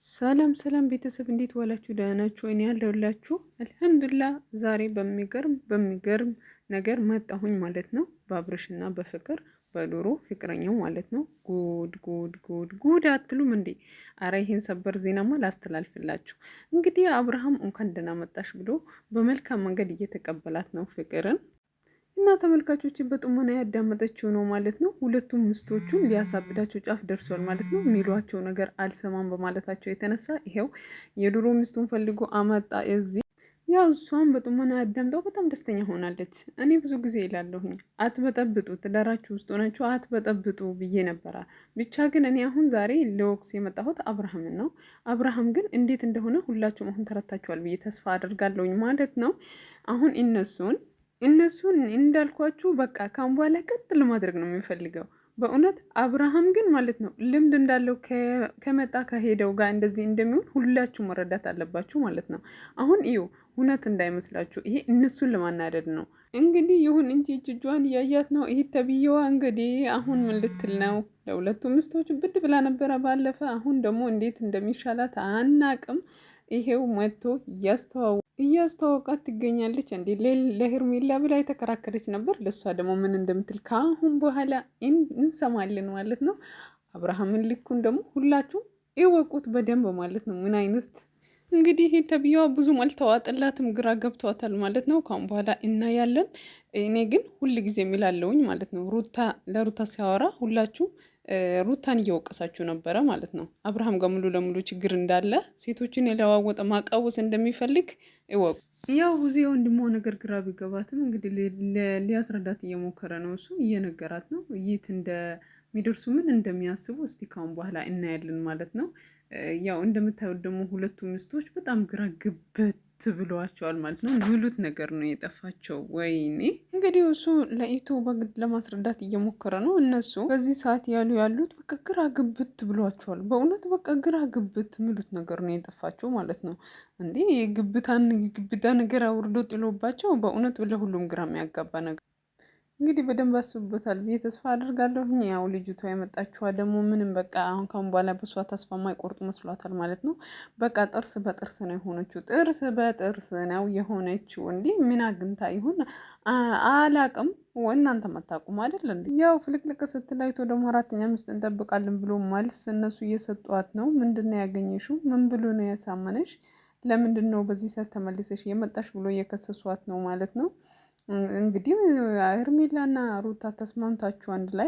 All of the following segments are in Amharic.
ሰላም ሰላም ቤተሰብ እንዴት ዋላችሁ? ደህና ናችሁ? እኔ ያለሁላችሁ አልሐምዱሊላህ። ዛሬ በሚገርም ነገር መጣሁኝ ማለት ነው። በአብርሽና በፍቅር በድሮ ፍቅረኛው ማለት ነው። ጉድ ጉድ ጉድ ጉድ አትሉም እንዴ? አረ ይሄን ሰበር ዜናማ ላስተላልፍላችሁ። እንግዲህ አብርሃም እንኳን ደህና መጣሽ ብሎ በመልካም መንገድ እየተቀበላት ነው ፍቅርን እና ተመልካቾች በጥሞና ያዳመጠችው ነው ማለት ነው። ሁለቱም ምስቶቹን ሊያሳብዳቸው ጫፍ ደርሷል ማለት ነው። የሚሏቸው ነገር አልሰማም በማለታቸው የተነሳ ይሄው የድሮ ሚስቱን ፈልጎ አመጣ እዚህ። ያው እሷም በጥሞና ያዳምጠው በጣም ደስተኛ ሆናለች። እኔ ብዙ ጊዜ ይላለሁኝ አትበጠብጡ፣ ትዳራችሁ ውስጥ ሆናችሁ አትበጠብጡ ብዬ ነበራ። ብቻ ግን እኔ አሁን ዛሬ ለወቅስ የመጣሁት አብርሃምን ነው። አብርሃም ግን እንዴት እንደሆነ ሁላችሁም አሁን ተረታችኋል ብዬ ተስፋ አደርጋለሁኝ ማለት ነው። አሁን እነሱን እንዳልኳችሁ በቃ ካሁን በኋላ ቀጥ ለማድረግ ነው የሚፈልገው። በእውነት አብርሃም ግን ማለት ነው ልምድ እንዳለው ከመጣ ከሄደው ጋር እንደዚህ እንደሚሆን ሁላችሁ መረዳት አለባችሁ ማለት ነው። አሁን እዩ እውነት እንዳይመስላችሁ፣ ይሄ እነሱን ለማናደድ ነው እንግዲህ። ይሁን እንጂ እጇን እያያት ነው። ይሄ ተብዬዋ እንግዲህ አሁን ምን ልትል ነው? ለሁለቱ ሚስቶች ብድ ብላ ነበረ ባለፈ። አሁን ደግሞ እንዴት እንደሚሻላት አናቅም። ይሄው መጥቶ እያስተዋወቃት ትገኛለች። እንዴ ለሄርሜላ ብላ የተከራከረች ነበር። ለእሷ ደግሞ ምን እንደምትል ከአሁን በኋላ እንሰማለን ማለት ነው። አብርሃምን ልኩን ደግሞ ሁላችሁም ይወቁት በደንብ ማለት ነው። ምን አይነት እንግዲህ ይሄ ተብዬዋ ብዙም አልተዋጠላትም፣ ግራ ገብቷታል ማለት ነው። ካሁን በኋላ እናያለን። እኔ ግን ሁል ጊዜ የሚላለውኝ ማለት ነው ለሩታ ሲያወራ ሁላችሁ ሩታን እየወቀሳችሁ ነበረ ማለት ነው። አብርሃም ጋር ሙሉ ለሙሉ ችግር እንዳለ፣ ሴቶችን የለዋወጠ ማቃወስ እንደሚፈልግ እወቁ። ያው ብዙ የወንድሟ ነገር ግራ ቢገባትም እንግዲህ ሊያስረዳት እየሞከረ ነው። እሱ እየነገራት ነው የት እንደሚደርሱ ምን እንደሚያስቡ እስቲ ካሁን በኋላ እናያለን ማለት ነው። ያው እንደምታዩት ደግሞ ሁለቱ ሚስቶች በጣም ግራ ግብት ብለዋቸዋል ማለት ነው። ሚሉት ነገር ነው የጠፋቸው። ወይኔ እንግዲህ እሱ ለኢቱ በግድ ለማስረዳት እየሞከረ ነው። እነሱ በዚህ ሰዓት ያሉት በቃ ግራ ግብት ብሏቸዋል። በእውነት በቃ ግራ ግብት ሚሉት ነገር ነው የጠፋቸው ማለት ነው። እንዴ ግብታ ነገር አውርዶ ጥሎባቸው በእውነት ለሁሉም ግራ የሚያጋባ ነገር እንግዲህ በደንብ አስቡበታል ብዬ ተስፋ አድርጋለሁ። ያው ልጅቷ የመጣችዋ ደግሞ ምንም በቃ አሁን ካሁን በኋላ በሷ ተስፋ ማይቆርጡ መስሏታል ማለት ነው። በቃ ጥርስ በጥርስ ነው የሆነችው፣ ጥርስ በጥርስ ነው የሆነችው። እንዲህ ምን አግኝታ ይሁን አላቅም። እናንተ መታቁም አይደል እንዴ? ያው ፍልቅልቅ ስትል አይቶ ደግሞ አራተኛ ሚስት እንጠብቃለን ብሎ መልስ እነሱ እየሰጧት ነው። ምንድን ነው ያገኘሽው? ምን ብሎ ነው ያሳመነሽ? ለምንድን ነው በዚህ ሰዓት ተመልሰሽ የመጣሽ ብሎ እየከሰሷት ነው ማለት ነው። እንግዲህ ሄርሜላና ሩታ ተስማምታችሁ አንድ ላይ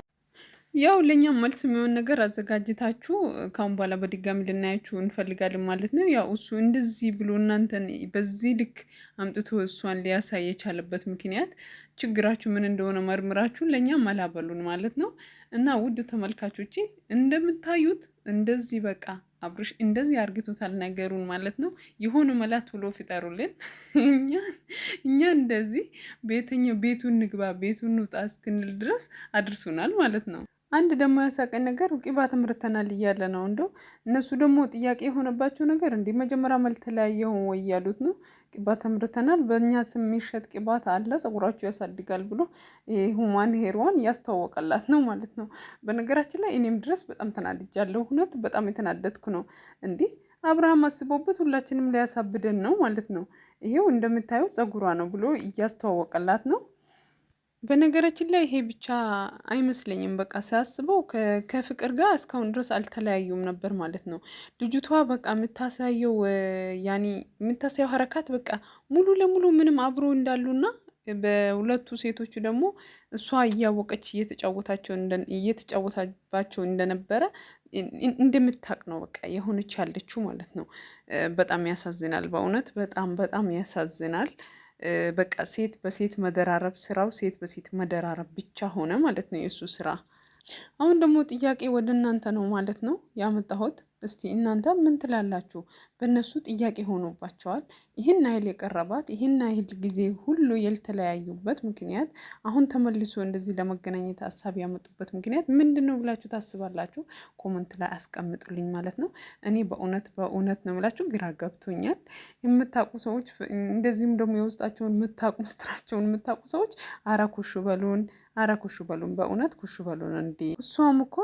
ያው ለእኛም መልስ የሚሆን ነገር አዘጋጅታችሁ ካሁን በኋላ በድጋሚ ልናያችሁ እንፈልጋለን ማለት ነው። ያው እሱ እንደዚህ ብሎ እናንተን በዚህ ልክ አምጥቶ እሷን ሊያሳይ የቻለበት ምክንያት ችግራችሁ ምን እንደሆነ መርምራችሁ ለእኛም አላበሉን ማለት ነው። እና ውድ ተመልካቾቼ እንደምታዩት እንደዚህ በቃ አብርሽ እንደዚህ አርግቶታል ነገሩን ማለት ነው። የሆነ መላት ብሎ ፍጠሩልን። እኛ እንደዚህ ቤቱን ንግባ ቤቱን ውጣ እስክንል ድረስ አድርሱናል ማለት ነው። አንድ ደግሞ ያሳቀኝ ነገር ቅባት ምርተናል እያለ ነው። እንደው እነሱ ደግሞ ጥያቄ የሆነባቸው ነገር እንዲህ መጀመሪያ መልተለያየው ወይ ያሉት ነው። ቅባት ምርተናል በእኛ ስም የሚሸጥ ቅባት አለ ጸጉራችሁ ያሳድጋል ብሎ ሁማን ሄርዋን ያስተዋወቀላት ነው ማለት ነው። በነገራችን ላይ እኔም ድረስ በጣም ተናድጃለሁ። እውነት በጣም የተናደድኩ ነው። እንዲህ አብርሃም አስቦበት ሁላችንም ሊያሳብደን ነው ማለት ነው። ይሄው እንደምታየው ጸጉሯ ነው ብሎ እያስተዋወቀላት ነው። በነገራችን ላይ ይሄ ብቻ አይመስለኝም። በቃ ሲያስበው ከፍቅር ጋር እስካሁን ድረስ አልተለያዩም ነበር ማለት ነው። ልጅቷ በቃ የምታሳየው የምታሳየው ሀረካት በቃ ሙሉ ለሙሉ ምንም አብሮ እንዳሉና በሁለቱ ሴቶቹ ደግሞ እሷ እያወቀች እየተጫወታባቸው እንደነበረ እንደምታውቅ ነው በቃ የሆነች ያለችው ማለት ነው። በጣም ያሳዝናል። በእውነት በጣም በጣም ያሳዝናል። በቃ ሴት በሴት መደራረብ ስራው ሴት በሴት መደራረብ ብቻ ሆነ ማለት ነው የእሱ ስራ። አሁን ደግሞ ጥያቄ ወደ እናንተ ነው ማለት ነው ያመጣሁት። እስቲ እናንተ ምን ትላላችሁ? በእነሱ ጥያቄ ሆኖባቸዋል። ይህን ያህል የቀረባት ይህን ያህል ጊዜ ሁሉ ያልተለያዩበት ምክንያት አሁን ተመልሶ እንደዚህ ለመገናኘት ሀሳብ ያመጡበት ምክንያት ምንድን ነው ብላችሁ ታስባላችሁ? ኮመንት ላይ አስቀምጡልኝ ማለት ነው። እኔ በእውነት ነው የምላችሁ ግራ ገብቶኛል። የምታውቁ ሰዎች እንደዚህም ደግሞ የውስጣቸውን የምታውቁ ምስጢራቸውን የምታውቁ ሰዎች አረ ኩሹ በሉን፣ አረ ኩሹ በሉን፣ በእውነት ኩሹ በሉን። እንዲ እሷም እኮ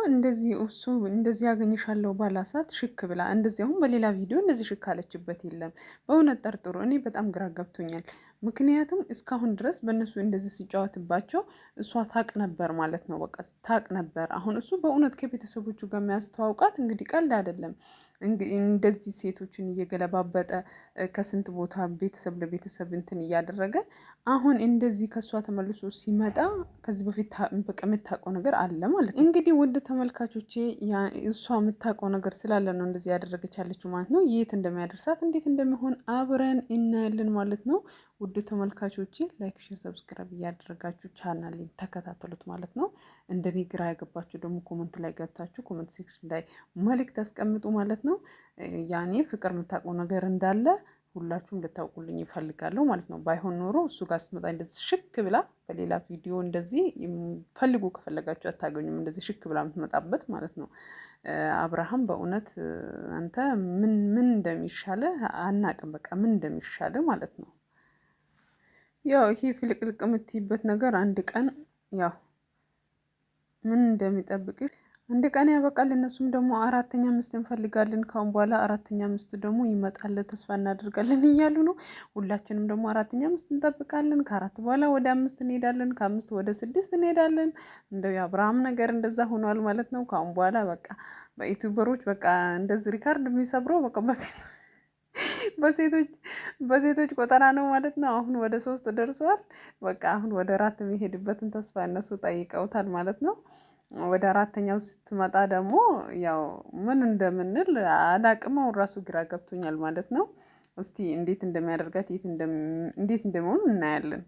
እንደዚህ ያገኝሻለሁ ባላሳት ሲጫወት ሽክ ብላ እንደዚህ አሁን በሌላ ቪዲዮ እንደዚህ ሽክ አለችበት የለም። በእውነት ጠርጥሮ እኔ በጣም ግራ ገብቶኛል። ምክንያቱም እስካሁን ድረስ በእነሱ እንደዚህ ሲጫወትባቸው እሷ ታቅ ነበር ማለት ነው። በቃ ታቅ ነበር። አሁን እሱ በእውነት ከቤተሰቦቹ ጋር የሚያስተዋውቃት እንግዲህ ቀልድ አይደለም። እንደዚህ ሴቶችን እየገለባበጠ ከስንት ቦታ ቤተሰብ ለቤተሰብ እንትን እያደረገ አሁን እንደዚህ ከእሷ ተመልሶ ሲመጣ ከዚህ በፊት በቃ የምታውቀው ነገር አለ ማለት ነው። እንግዲህ ውድ ተመልካቾቼ እሷ የምታውቀው ነገር ስላለ ነው እንደዚህ ያደረገች ያለችው ማለት ነው። የት እንደሚያደርሳት እንዴት እንደሚሆን አብረን እናያለን ማለት ነው። ውድ ተመልካቾቼ ላይክ፣ ሼር፣ ሰብስክራይብ እያደረጋችሁ ቻናል ተከታተሉት ማለት ነው። እንደኔ ግራ ያገባችሁ ደግሞ ኮመንት ላይ ገብታችሁ ኮመንት ሴክሽን ላይ መልእክት አስቀምጡ ማለት ነው። ያኔ ፍቅር የምታውቀው ነገር እንዳለ ሁላችሁም ልታውቁልኝ ይፈልጋለሁ ማለት ነው። ባይሆን ኖሮ እሱ ጋር ስትመጣ እንደዚህ ሽክ ብላ በሌላ ቪዲዮ እንደዚህ ፈልጉ ከፈለጋችሁ አታገኙም። እንደዚህ ሽክ ብላ የምትመጣበት ማለት ነው። አብርሃም በእውነት አንተ ምን እንደሚሻልህ አናቅም። በቃ ምን እንደሚሻልህ ማለት ነው። ያው ይሄ ፍልቅልቅ የምትይበት ነገር አንድ ቀን ያው ምን እንደሚጠብቅሽ አንድ ቀን ያበቃል። እነሱም ደግሞ አራተኛ ሚስት እንፈልጋለን ካሁን በኋላ አራተኛ ሚስት ደግሞ ይመጣል ተስፋ እናደርጋለን እያሉ ነው። ሁላችንም ደግሞ አራተኛ ሚስት እንጠብቃለን። ከአራት በኋላ ወደ 5 እንሄዳለን፣ ከ5 ወደ 6 እንሄዳለን። እንደው የአብርሃም ነገር እንደዛ ሆኗል ማለት ነው። ካሁን በኋላ በቃ በዩቲዩበሮች በቃ እንደዚህ ሪካርድ የሚሰብረው በቃ በሴቶች ቆጠራ ነው ማለት ነው። አሁን ወደ 3 ደርሰዋል። በቃ አሁን ወደ 4 የሚሄድበትን ተስፋ እነሱ ጠይቀውታል ማለት ነው። ወደ አራተኛው ስትመጣ ደግሞ ያው ምን እንደምንል አላቅም። አሁን ራሱ ግራ ገብቶኛል ማለት ነው። እስቲ እንዴት እንደሚያደርጋት እንዴት እንደሚሆን እናያለን።